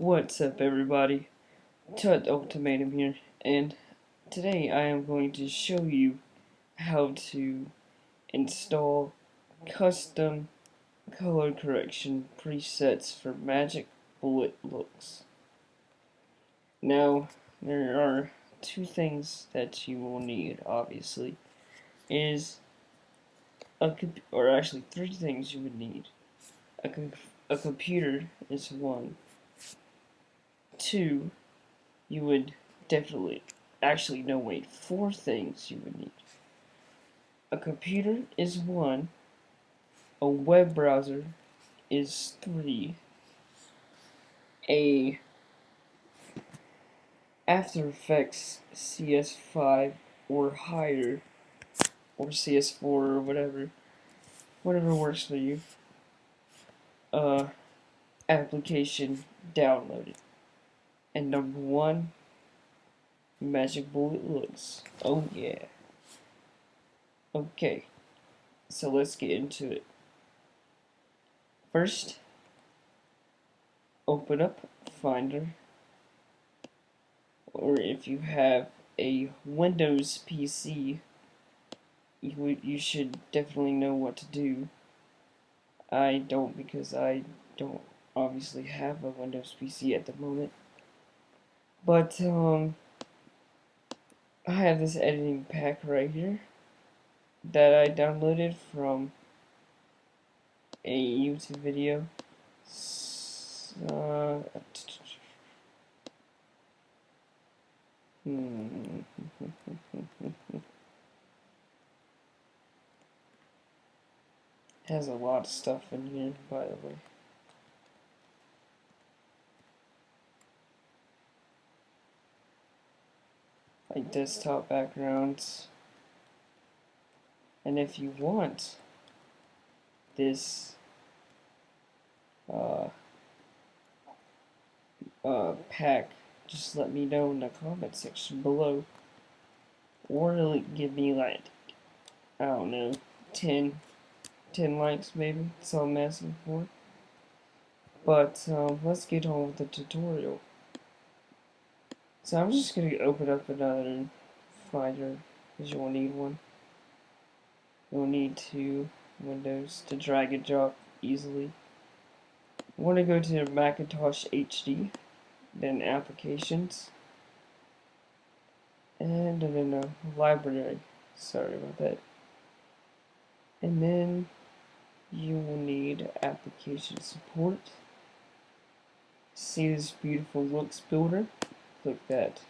What's up, everybody? Tut Ultimatum here, and today I am going to show you how to install custom color correction presets for Magic Bullet looks. Now, there are two things that you will need, obviously, or actually three things you would need. A computer is one. Two, you would definitely, actually no wait, four things you would need. A computer is one, a web browser is three, a After Effects CS5 or higher, or CS4 or whatever works for you, application downloaded. And number one, Magic Bullet looks. Oh yeah. Okay, so let's get into it. First, open up Finder, or if you have a Windows PC, you should definitely know what to do. I don't, because I don't obviously have a Windows PC at the moment. But I have this editing pack right here that I downloaded from a YouTube video. Has a lot of stuff in here, by the way. Like desktop backgrounds. And if you want this pack, just let me know in the comment section below, or give me like, I don't know, 10 likes maybe. That's all I'm asking for. But let's get on with the tutorial. So I'm just gonna open up another Finder, because you'll need one. You'll need two windows to drag and drop easily. You want to go to Macintosh HD, then Applications, and no, Library. Sorry about that. And then you will need Application Support. See this beautiful Looks builder? Click that.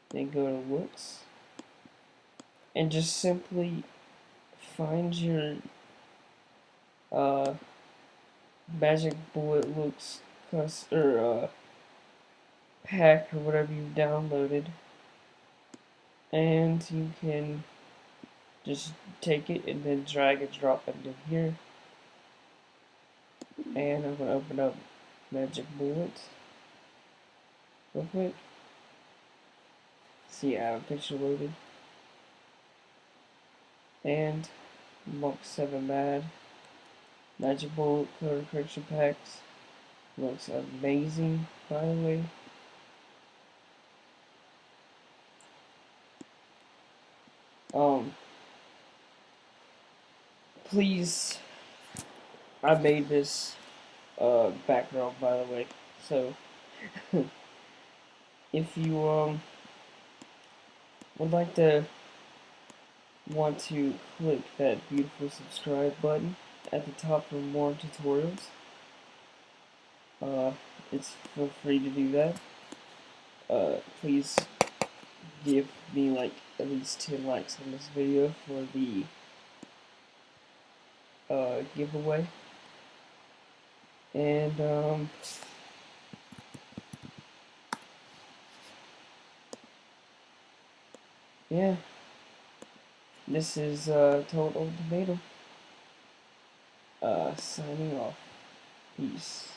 Then go to Looks, and just simply find your Magic Bullet Looks pack or whatever you downloaded, and you can just take it and then drag and drop into here. And I'm gonna open up Magic Bullet real quick. See, I have a picture loaded. And Mark 7 Mad Magic Bullet color correction packs. Looks amazing, by the way. Please, I made this background, by the way. So if you would like to want to click that beautiful subscribe button at the top for more tutorials, it's feel free to do that. Please give me like at least 10 likes on this video for the giveaway. And yeah, this is Total Ultimatum signing off. Peace.